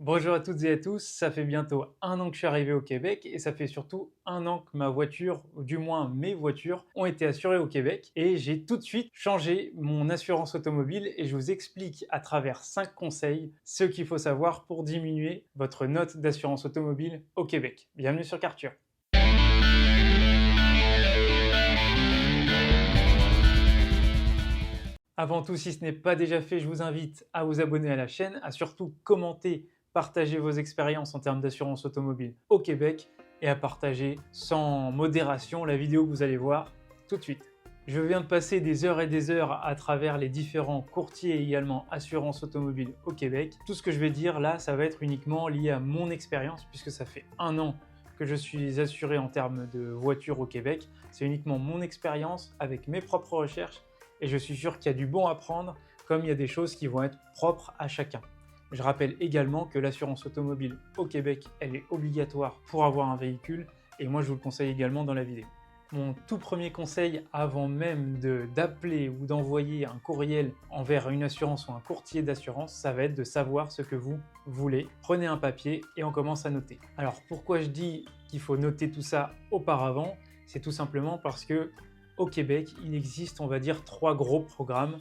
Bonjour à toutes et à tous, ça fait bientôt un an que je suis arrivé au Québec et ça fait surtout un an que ma voiture, ou du moins mes voitures, ont été assurées au Québec et j'ai tout de suite changé mon assurance automobile et je vous explique à travers 5 conseils ce qu'il faut savoir pour diminuer votre note d'assurance automobile au Québec. Bienvenue sur Carture. Avant tout, si ce n'est pas déjà fait, je vous invite à vous abonner à la chaîne, à surtout commenter, partager vos expériences en termes d'assurance automobile au Québec et à partager sans modération la vidéo que vous allez voir tout de suite. Je viens de passer des heures et des heures à travers les différents courtiers et également assurances automobiles au Québec. Tout ce que je vais dire là, ça va être uniquement lié à mon expérience puisque ça fait un an que je suis assuré en termes de voiture au Québec. C'est uniquement mon expérience avec mes propres recherches et je suis sûr qu'il y a du bon à prendre comme il y a des choses qui vont être propres à chacun. Je rappelle également que l'assurance automobile au Québec, elle est obligatoire pour avoir un véhicule et moi je vous le conseille également dans la vidéo. Mon tout premier conseil avant même d'appeler ou d'envoyer un courriel envers une assurance ou un courtier d'assurance, ça va être de savoir ce que vous voulez. Prenez un papier et on commence à noter. Alors pourquoi je dis qu'il faut noter tout ça auparavant? C'est tout simplement parce que au Québec, il existe, on va dire, 3 gros programmes.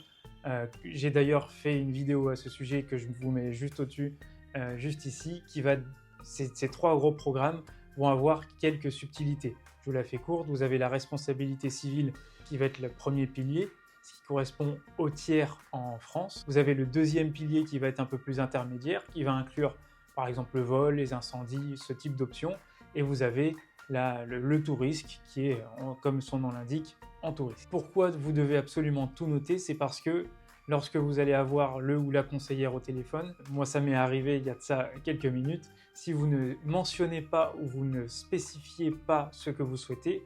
J'ai d'ailleurs fait une vidéo à ce sujet que je vous mets juste au-dessus, juste ici, ces 3 gros programmes vont avoir quelques subtilités. Je vous la fais courte, vous avez la responsabilité civile qui va être le premier pilier, ce qui correspond au tiers en France. Vous avez le deuxième pilier qui va être un peu plus intermédiaire, qui va inclure par exemple le vol, les incendies, ce type d'options. Et vous avez le tout risque qui est, comme son nom l'indique, en tout risque. Pourquoi vous devez absolument tout noter? C'est parce que lorsque vous allez avoir le ou la conseillère au téléphone, moi ça m'est arrivé il y a de ça quelques minutes, si vous ne mentionnez pas ou vous ne spécifiez pas ce que vous souhaitez,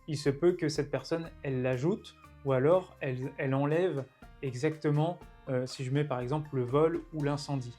il se peut que cette personne, elle l'ajoute ou alors elle enlève exactement, si je mets par exemple le vol ou l'incendie.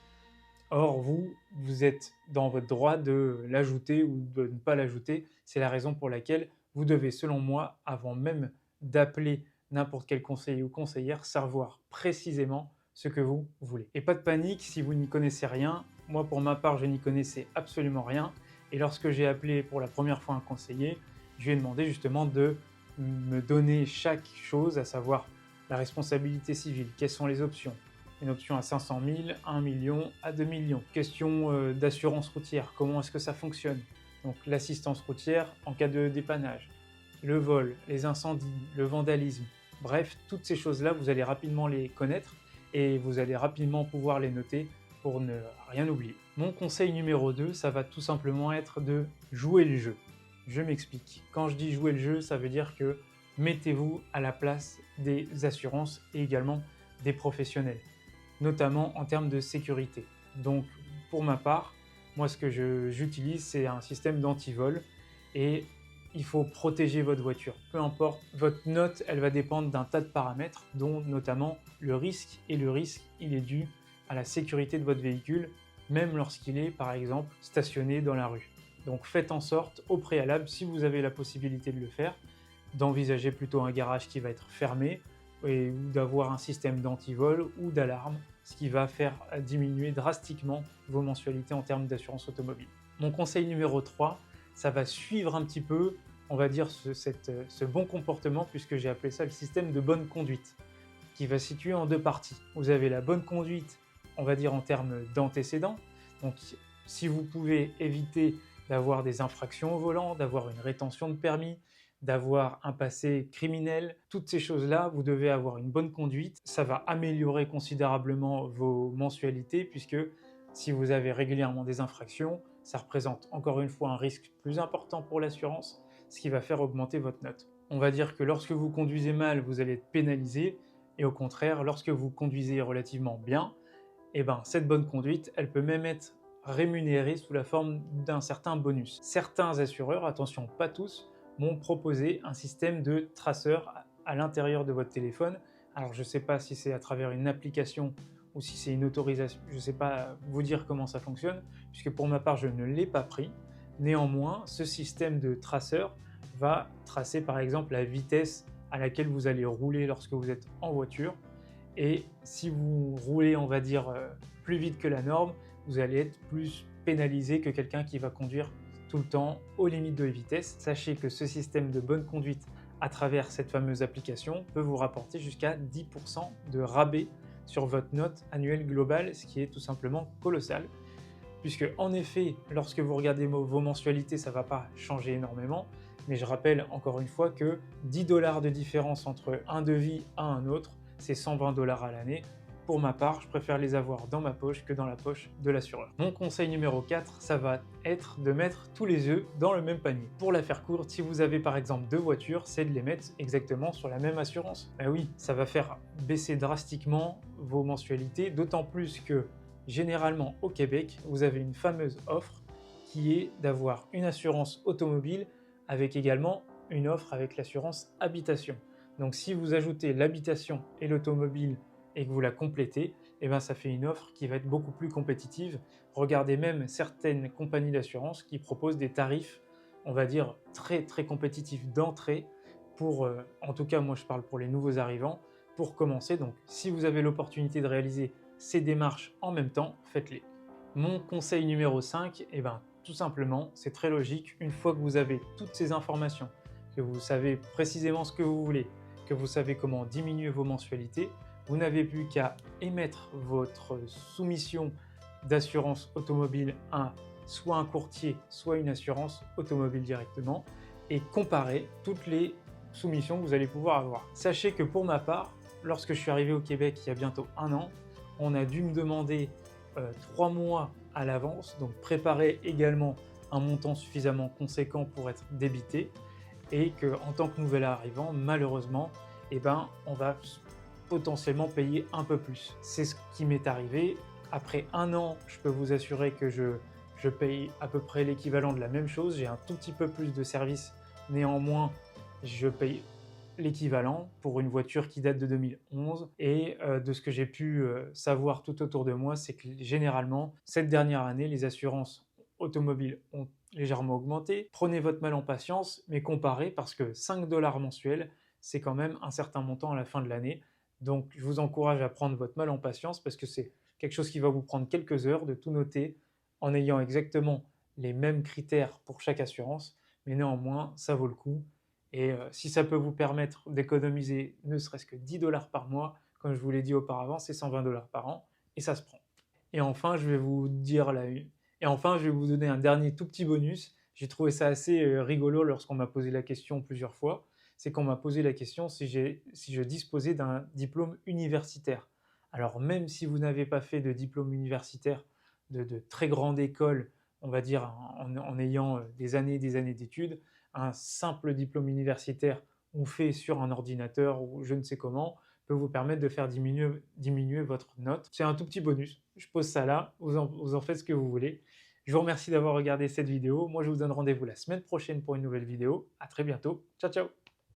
Or, vous êtes dans votre droit de l'ajouter ou de ne pas l'ajouter. C'est la raison pour laquelle vous devez, selon moi, avant même d'appeler n'importe quel conseiller ou conseillère, savoir précisément ce que vous voulez. Et pas de panique si vous n'y connaissez rien. Moi, pour ma part, je n'y connaissais absolument rien. Et lorsque j'ai appelé pour la première fois un conseiller, je lui ai demandé justement de me donner chaque chose, à savoir la responsabilité civile, quelles sont les options, une option à 500 000, 1 million, à 2 millions. Question d'assurance routière, comment est-ce que ça fonctionne? Donc l'assistance routière en cas de dépannage, le vol, les incendies, le vandalisme, bref, toutes ces choses-là, vous allez rapidement les connaître et vous allez rapidement pouvoir les noter pour ne rien oublier. Mon conseil numéro 2, ça va tout simplement être de jouer le jeu. Je m'explique. Quand je dis jouer le jeu, ça veut dire que mettez-vous à la place des assurances et également des professionnels, notamment en termes de sécurité. Donc pour ma part, moi ce que j'utilise c'est un système d'antivol et il faut protéger votre voiture. Peu importe, votre note elle va dépendre d'un tas de paramètres dont notamment le risque, et le risque il est dû à la sécurité de votre véhicule même lorsqu'il est par exemple stationné dans la rue. Donc faites en sorte au préalable, si vous avez la possibilité de le faire, d'envisager plutôt un garage qui va être fermé ou d'avoir un système d'antivol ou d'alarme, ce qui va faire diminuer drastiquement vos mensualités en termes d'assurance automobile. Mon conseil numéro 3, ça va suivre un petit peu, on va dire, ce bon comportement, puisque j'ai appelé ça le système de bonne conduite, qui va se situer en 2 parties. Vous avez la bonne conduite, on va dire en termes d'antécédents, donc si vous pouvez éviter d'avoir des infractions au volant, d'avoir une rétention de permis, d'avoir un passé criminel, toutes ces choses-là, vous devez avoir une bonne conduite. Ça va améliorer considérablement vos mensualités puisque si vous avez régulièrement des infractions, ça représente encore une fois un risque plus important pour l'assurance, ce qui va faire augmenter votre note. On va dire que lorsque vous conduisez mal, vous allez être pénalisé et au contraire, lorsque vous conduisez relativement bien, cette bonne conduite, elle peut même être rémunérée sous la forme d'un certain bonus. Certains assureurs, attention pas tous, m'ont proposé un système de traceur à l'intérieur de votre téléphone. Alors je ne sais pas si c'est à travers une application ou si c'est une autorisation, je ne sais pas vous dire comment ça fonctionne, puisque pour ma part je ne l'ai pas pris. Néanmoins, ce système de traceur va tracer par exemple la vitesse à laquelle vous allez rouler lorsque vous êtes en voiture. Et si vous roulez, on va dire, plus vite que la norme, vous allez être plus pénalisé que quelqu'un qui va conduire tout le temps aux limites de vitesse. Sachez que ce système de bonne conduite à travers cette fameuse application peut vous rapporter jusqu'à 10% de rabais sur votre note annuelle globale, ce qui est tout simplement colossal. Puisque en effet, lorsque vous regardez vos mensualités, ça ne va pas changer énormément, mais je rappelle encore une fois que 10 $ de différence entre un devis à un autre, c'est 120 $ à l'année. Pour ma part, je préfère les avoir dans ma poche que dans la poche de l'assureur. Mon conseil numéro 4, ça va être de mettre tous les œufs dans le même panier. Pour la faire courte, si vous avez par exemple 2 voitures, c'est de les mettre exactement sur la même assurance. Ben oui, ça va faire baisser drastiquement vos mensualités, d'autant plus que généralement au Québec, vous avez une fameuse offre qui est d'avoir une assurance automobile avec également une offre avec l'assurance habitation. Donc si vous ajoutez l'habitation et l'automobile et que vous la complétez, eh ben ça fait une offre qui va être beaucoup plus compétitive. Regardez même certaines compagnies d'assurance qui proposent des tarifs, on va dire, très très compétitifs d'entrée pour, en tout cas moi je parle pour les nouveaux arrivants, pour commencer. Donc si vous avez l'opportunité de réaliser ces démarches en même temps, faites-les. Mon conseil numéro 5, eh ben, tout simplement, c'est très logique, une fois que vous avez toutes ces informations, que vous savez précisément ce que vous voulez, que vous savez comment diminuer vos mensualités, vous n'avez plus qu'à émettre votre soumission d'assurance automobile à soit un courtier, soit une assurance automobile directement, et comparer toutes les soumissions que vous allez pouvoir avoir. Sachez que pour ma part, lorsque je suis arrivé au Québec il y a bientôt 1 an, on a dû me demander 3 mois à l'avance, donc préparer également un montant suffisamment conséquent pour être débité, et qu'en tant que nouvel arrivant, malheureusement, eh ben, on va potentiellement payer un peu plus. C'est ce qui m'est arrivé. Après 1 an, je peux vous assurer que je paye à peu près l'équivalent de la même chose. J'ai un tout petit peu plus de services, néanmoins, je paye l'équivalent pour une voiture qui date de 2011. Et de ce que j'ai pu savoir tout autour de moi, c'est que généralement, cette dernière année, les assurances automobiles ont légèrement augmenté. Prenez votre mal en patience, mais comparez, parce que 5 $ mensuels, c'est quand même un certain montant à la fin de l'année. Donc je vous encourage à prendre votre mal en patience, parce que c'est quelque chose qui va vous prendre quelques heures de tout noter en ayant exactement les mêmes critères pour chaque assurance, mais néanmoins, ça vaut le coup. Et si ça peut vous permettre d'économiser ne serait-ce que 10 $ par mois, comme je vous l'ai dit auparavant, c'est 120 $ par an, et ça se prend. Et enfin, je vais vous dire et enfin, je vais vous donner un dernier tout petit bonus. J'ai trouvé ça assez rigolo lorsqu'on m'a posé la question plusieurs fois. C'est qu'on m'a posé la question si je disposais d'un diplôme universitaire. Alors même si vous n'avez pas fait de diplôme universitaire de très grande école, on va dire en ayant des années d'études, un simple diplôme universitaire ou fait sur un ordinateur ou je ne sais comment peut vous permettre de faire diminuer votre note. C'est un tout petit bonus. Je pose ça là, vous en faites ce que vous voulez. Je vous remercie d'avoir regardé cette vidéo. Moi, je vous donne rendez-vous la semaine prochaine pour une nouvelle vidéo. À très bientôt. Ciao, ciao!